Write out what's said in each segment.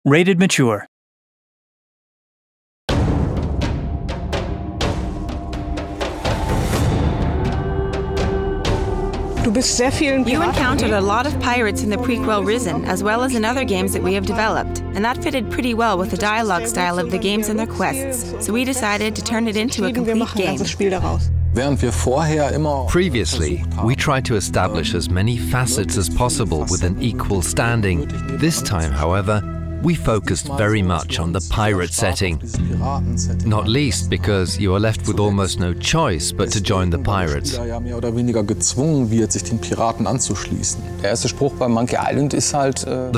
Rated mature. You encountered a lot of pirates in the prequel Risen, as well as in other games that we have developed, and that fitted pretty well with the dialogue style of the games and their quests, so we decided to turn it into a complete game. Previously, we tried to establish as many facets as possible with an equal standing. This time, however, we focused very much on the pirate setting, not least because you are left with almost no choice but to join the pirates. The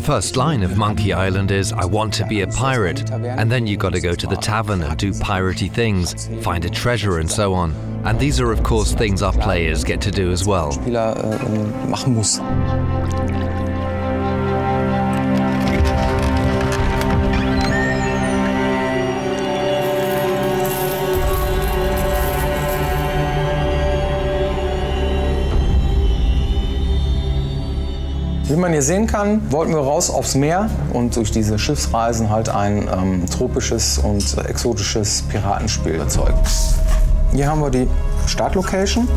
first line of Monkey Island is, "I want to be a pirate," and then you gotta go to the tavern and do piratey things, find a treasure and so on. And these are of course things our players get to do as well. Wie man hier sehen kann, wollten wir raus aufs Meer und durch diese Schiffsreisen halt ein tropisches und exotisches Piratenspiel erzeugen. Hier haben wir die Startlocation.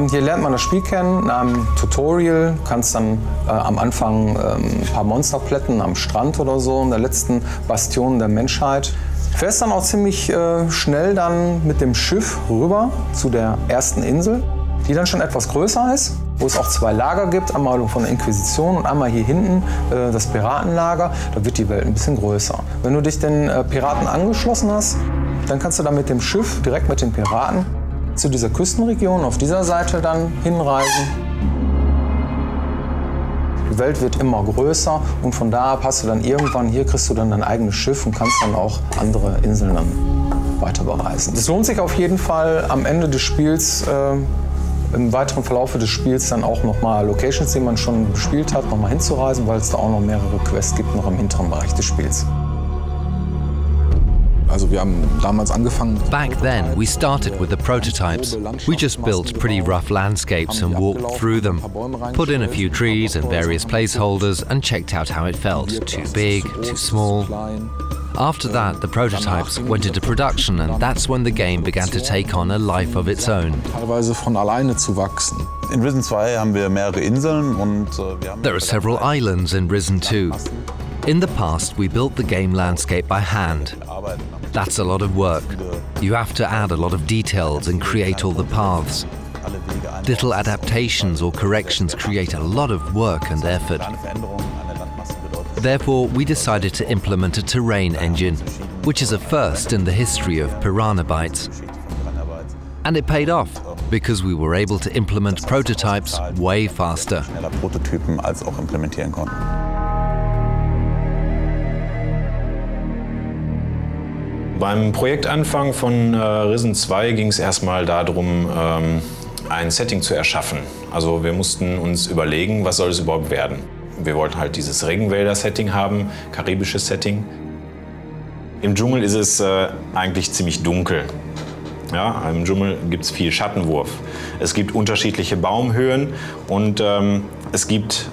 Hier lernt man das Spiel kennen. In einem Tutorial kannst dann am Anfang ein paar Monster plätten am Strand oder so, in der letzten Bastion der Menschheit. Fährst dann auch ziemlich schnell dann mit dem Schiff rüber zu der ersten Insel, die dann schon etwas größer ist, wo es auch zwei Lager gibt, einmal von der Inquisition und einmal hier hinten das Piratenlager. Da wird die Welt ein bisschen größer. Wenn du dich den Piraten angeschlossen hast, dann kannst du dann mit dem Schiff direkt mit den Piraten zu dieser Küstenregion auf dieser Seite dann hinreisen. Die Welt wird immer größer und von da ab hast du dann irgendwann, hier kriegst du dann dein eigenes Schiff und kannst dann auch andere Inseln dann weiter bereisen. Es lohnt sich auf jeden Fall am Ende des Spiels, im weiteren Verlauf des Spiels dann auch nochmal Locations, die man schon bespielt hat, nochmal hinzureisen, weil es da auch noch mehrere Quests gibt, noch im hinteren Bereich des Spiels. Also wir haben damals angefangen. Back then, we started with the prototypes. We just built pretty rough landscapes and walked through them, put in a few trees and various placeholders and checked out how it felt. Too big, too small. After that, the prototypes went into production and that's when the game began to take on a life of its own. Teilweise von alleine zu wachsen. In Risen 2 haben wir mehrere Inseln und There are several islands in Risen 2. In the past, we built the game landscape by hand. That's a lot of work. You have to add a lot of details and create all the paths. Little adaptations or corrections create a lot of work and effort. Therefore, we decided to implement a terrain engine, which is a first in the history of Piranha Bytes. And it paid off, because we were able to implement prototypes way faster. Prototypen als auch implementieren konnten. Beim Projektanfang von Risen 2 ging es erstmal darum, ein Setting zu erschaffen. Also wir mussten uns überlegen, was soll es überhaupt werden. Wir wollten halt dieses Regenwälder-Setting haben, karibisches Setting. Im Dschungel ist es eigentlich ziemlich dunkel. Ja, im Dschungel gibt es viel Schattenwurf. Es gibt unterschiedliche Baumhöhen und es gibt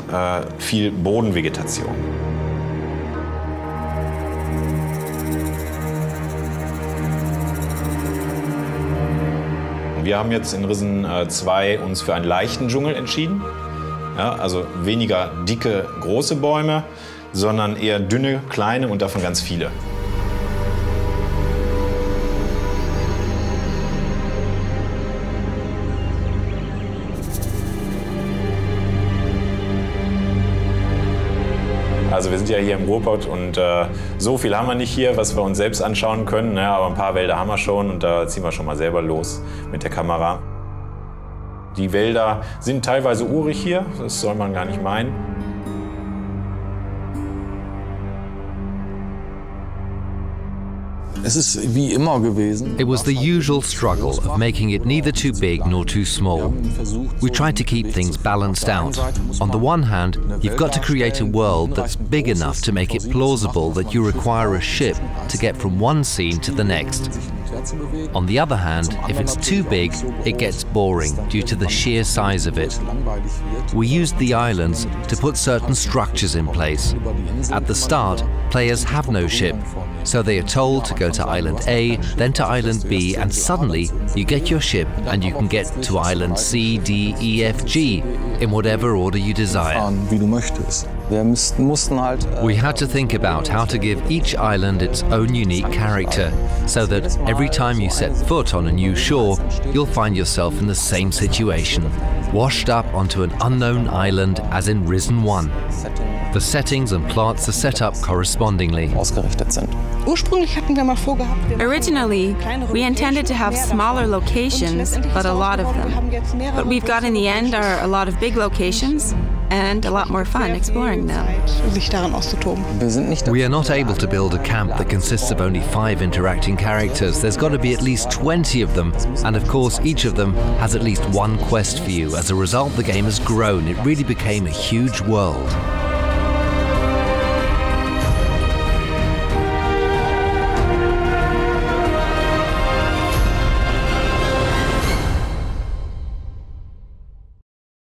viel Bodenvegetation. Wir haben jetzt in Risen 2 uns für einen leichten Dschungel entschieden. Ja, also weniger dicke, große Bäume, sondern eher dünne, kleine und davon ganz viele. Also wir sind ja hier im Ruhrpott und so viel haben wir nicht hier, was wir uns selbst anschauen können. Ja, aber ein paar Wälder haben wir schon und da ziehen wir schon mal selber los mit der Kamera. Die Wälder sind teilweise urig hier, das soll man gar nicht meinen. Es ist wie immer gewesen. It was the usual struggle of making it neither too big nor too small. We tried to keep things balanced out. On the one hand, you've got to create a world that's big enough to make it plausible that you require a ship to get from one scene to the next. On the other hand, if it's too big, it gets boring due to the sheer size of it. We used the islands to put certain structures in place. At the start, players have no ship, so they are told to go to Island A, then to Island B, and suddenly you get your ship and you can get to Island C, D, E, F, G, in whatever order you desire. We had to think about how to give each island its own unique character, so that every time you set foot on a new shore, you'll find yourself in the same situation, washed up onto an unknown island as in Risen 1. The settings and plots are set up correspondingly. Originally, we intended to have smaller locations, but a lot of them. What we've got in the end are a lot of big locations and a lot more fun exploring them. We are not able to build a camp that consists of only 5 interacting characters. There's got to be at least 20 of them, and of course each of them has at least one quest for you. As a result, the game has grown. It really became a huge world.